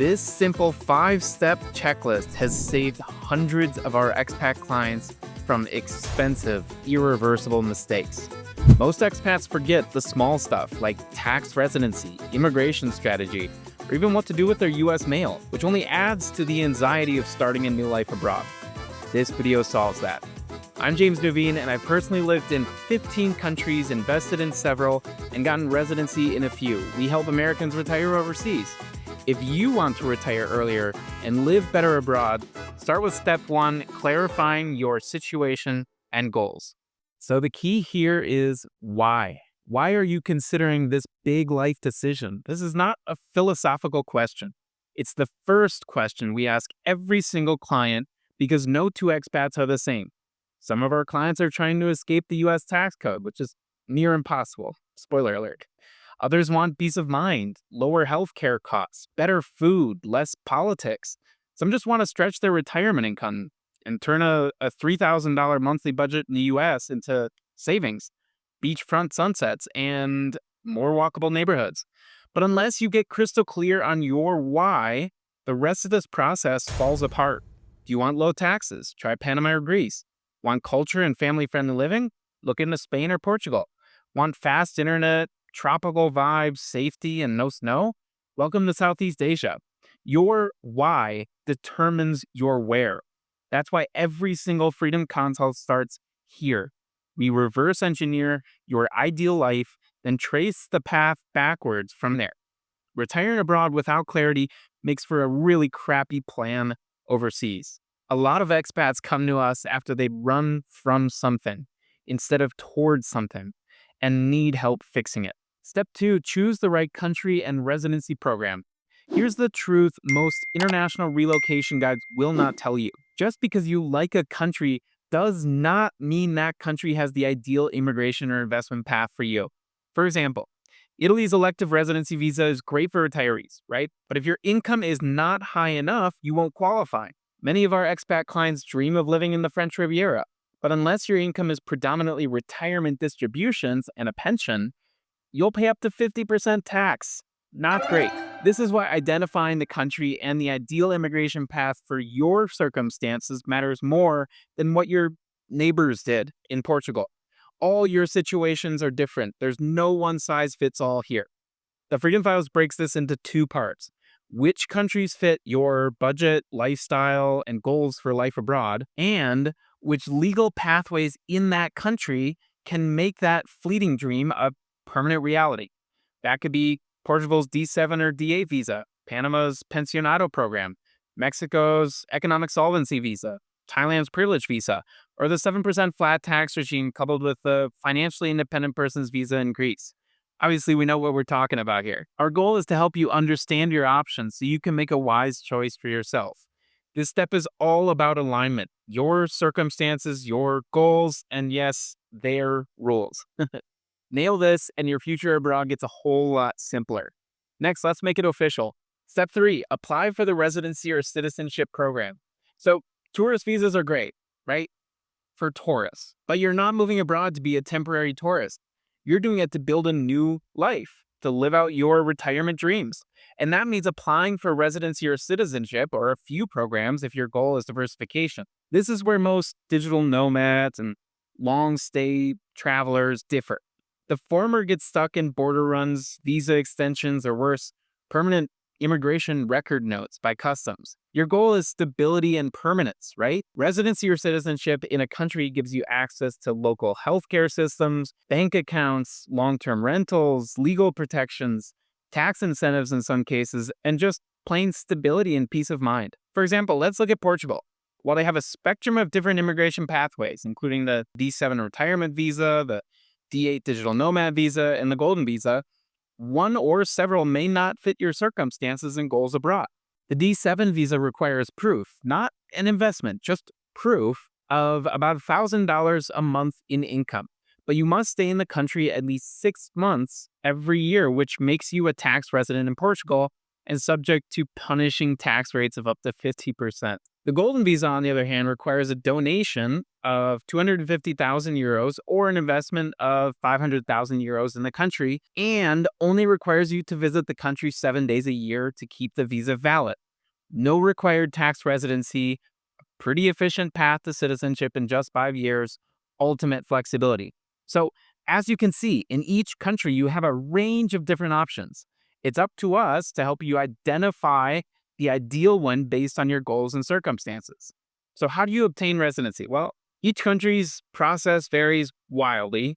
This simple 5-step checklist has saved hundreds of our expat clients from expensive, irreversible mistakes. Most expats forget the small stuff like tax residency, immigration strategy, or even what to do with their US mail, which only adds to the anxiety of starting a new life abroad. This video solves that. I'm James Nuveen, and I've personally lived in 15 countries, invested in several, and gotten residency in a few. We help Americans retire overseas. If you want to retire earlier and live better abroad, start with step 1, clarifying your situation and goals. So the key here is why. Why are you considering this big life decision? This is not a philosophical question. It's the first question we ask every single client because no two expats are the same. Some of our clients are trying to escape the US tax code, which is near impossible. Spoiler alert. Others want peace of mind, lower healthcare costs, better food, less politics. Some just want to stretch their retirement income and turn a $3,000 monthly budget in the US into savings, beachfront sunsets, and more walkable neighborhoods. But unless you get crystal clear on your why, the rest of this process falls apart. Do you want low taxes? Try Panama or Greece. Want culture and family-friendly living? Look into Spain or Portugal. Want fast internet, tropical vibes, safety, and no snow? Welcome to Southeast Asia. Your why determines your where. That's why every single Freedom Consult starts here. We reverse engineer your ideal life, then trace the path backwards from there. Retiring abroad without clarity makes for a really crappy plan overseas. A lot of expats come to us after they run from something instead of towards something and need help fixing it. Step 2, choose the right country and residency program. Here's the truth most international relocation guides will not tell you. Just because you like a country does not mean that country has the ideal immigration or investment path for you. For example, Italy's elective residency visa is great for retirees, right? But if your income is not high enough, you won't qualify. Many of our expat clients dream of living in the French Riviera, but unless your income is predominantly retirement distributions and a pension, you'll pay up to 50% tax. Not great. This is why identifying the country and the ideal immigration path for your circumstances matters more than what your neighbors did in Portugal. All your situations are different. There's no one size fits all here. The Freedom Files breaks this into 2 parts. Which countries fit your budget, lifestyle, and goals for life abroad, and which legal pathways in that country can make that fleeting dream a permanent reality. That could be Portugal's D7 or D8 visa, Panama's Pensionado program, Mexico's economic solvency visa, Thailand's privilege visa, or the 7% flat tax regime coupled with the financially independent person's visa in Greece. Obviously, we know what we're talking about here. Our goal is to help you understand your options so you can make a wise choice for yourself. This step is all about alignment, your circumstances, your goals, and yes, their rules. Nail this, and your future abroad gets a whole lot simpler. Next, let's make it official. Step 3, apply for the residency or citizenship program. So, tourist visas are great, right? For tourists. But you're not moving abroad to be a temporary tourist. You're doing it to build a new life, to live out your retirement dreams. And that means applying for residency or citizenship, or a few programs if your goal is diversification. This is where most digital nomads and long stay travelers differ. The former get stuck in border runs, visa extensions, or worse, permanent immigration record notes by customs. Your goal is stability and permanence, right? Residency or citizenship in a country gives you access to local healthcare systems, bank accounts, long-term rentals, legal protections, tax incentives in some cases, and just plain stability and peace of mind. For example, let's look at Portugal. While they have a spectrum of different immigration pathways, including the D7 retirement visa, the D8 digital nomad visa, and the golden visa, one or several may not fit your circumstances and goals abroad. The D7 visa requires proof, not an investment, just proof of about $1,000 a month in income. But you must stay in the country at least 6 months every year, which makes you a tax resident in Portugal and subject to punishing tax rates of up to 50%. The Golden Visa, on the other hand, requires a donation of 250,000 euros or an investment of 500,000 euros in the country, and only requires you to visit the country 7 days a year to keep the visa valid. No required tax residency, pretty efficient path to citizenship in just 5 years, ultimate flexibility. So, as you can see, in each country, you have a range of different options. It's up to us to help you identify the ideal one based on your goals and circumstances. So, how do you obtain residency? Well, each country's process varies wildly.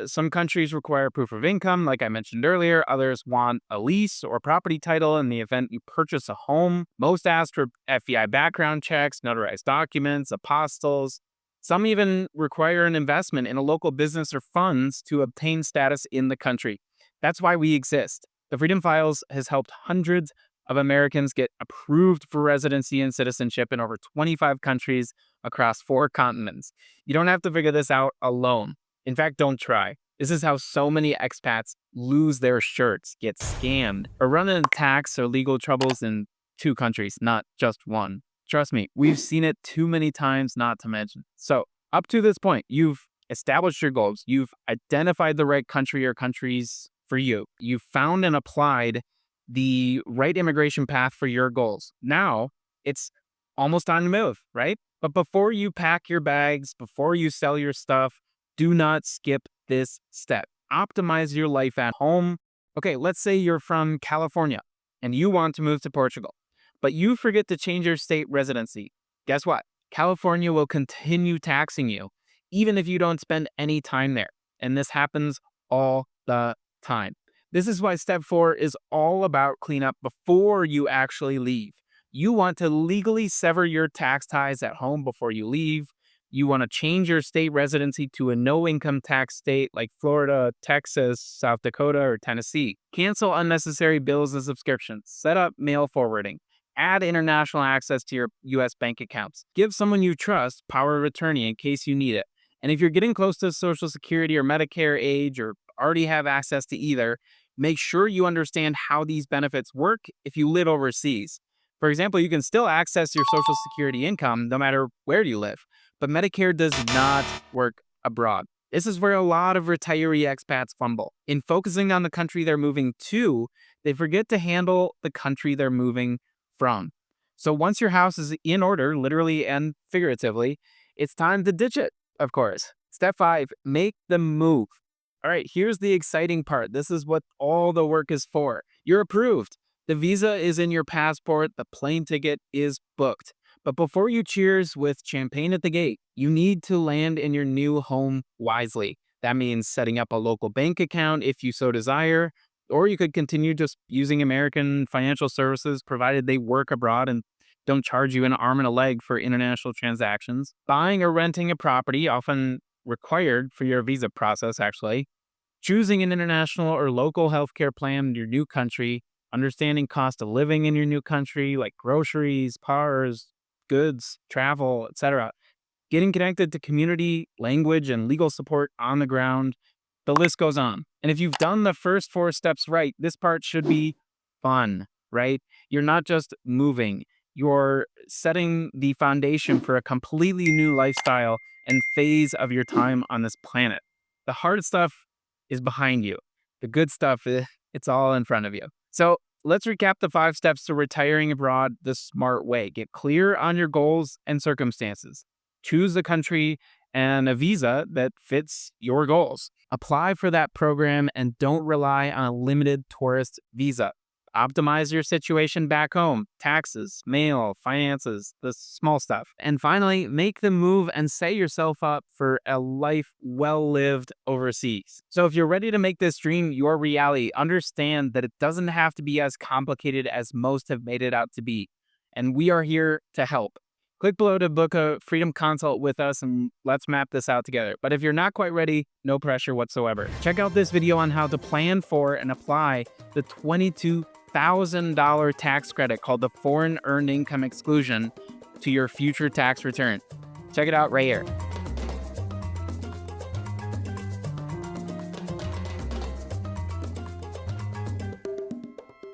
Some countries require proof of income, like I mentioned earlier. Others want a lease or property title in the event you purchase a home. Most ask for FBI background checks, notarized documents, apostilles. Some even require an investment in a local business or funds to obtain status in the country. That's why we exist. The Freedom Files has helped hundreds of Americans get approved for residency and citizenship in over 25 countries across 4 continents. You don't have to figure this out alone. In fact, don't try. This is how so many expats lose their shirts, get scammed, or run into tax or legal troubles in 2 countries, not just one. Trust me, we've seen it too many times not to mention. So, up to this point, you've established your goals. You've identified the right country or countries for you. You've found and applied the right immigration path for your goals. Now, it's almost on the move, right? But before you pack your bags, before you sell your stuff, do not skip this step. Optimize your life at home. Okay, let's say you're from California and you want to move to Portugal, but you forget to change your state residency. Guess what? California will continue taxing you, even if you don't spend any time there. And this happens all the time. This is why step 4 is all about cleanup before you actually leave. You want to legally sever your tax ties at home before you leave. You want to change your state residency to a no-income tax state like Florida, Texas, South Dakota, or Tennessee. Cancel unnecessary bills and subscriptions. Set up mail forwarding. Add international access to your U.S. bank accounts. Give someone you trust power of attorney in case you need it. And if you're getting close to Social Security or Medicare age or already have access to either, make sure you understand how these benefits work if you live overseas. For example, you can still access your Social Security income no matter where you live, but Medicare does not work abroad. This is where a lot of retiree expats fumble. In focusing on the country they're moving to, they forget to handle the country they're moving from. So once your house is in order, literally and figuratively, it's time to ditch it, of course. Step 5, make the move. All right, here's the exciting part. This is what all the work is for. You're approved. The visa is in your passport. The plane ticket is booked. But before you cheers with champagne at the gate, you need to land in your new home wisely. That means setting up a local bank account if you so desire, or you could continue just using American financial services provided they work abroad and don't charge you an arm and a leg for international transactions. Buying or renting a property, often required for your visa process actually. Choosing an international or local healthcare plan in your new country. Understanding cost of living in your new country, like groceries, cars, goods, travel, etc. Getting connected to community, language, and legal support on the ground. The list goes on. And if you've done the first 4 steps right, this part should be fun, right? You're not just moving. You're setting the foundation for a completely new lifestyle and phase of your time on this planet. The hard stuff is behind you. The good stuff, it's all in front of you. So let's recap the 5 steps to retiring abroad the smart way. Get clear on your goals and circumstances. Choose a country and a visa that fits your goals. Apply for that program and don't rely on a limited tourist visa. Optimize your situation back home, taxes, mail, finances, the small stuff. And finally, make the move and set yourself up for a life well lived overseas. So if you're ready to make this dream your reality, understand that it doesn't have to be as complicated as most have made it out to be. And we are here to help. Click below to book a Freedom consult with us and let's map this out together. But if you're not quite ready, no pressure whatsoever. Check out this video on how to plan for and apply the $22,000 tax credit called the Foreign Earned Income Exclusion to your future tax return. Check it out right here.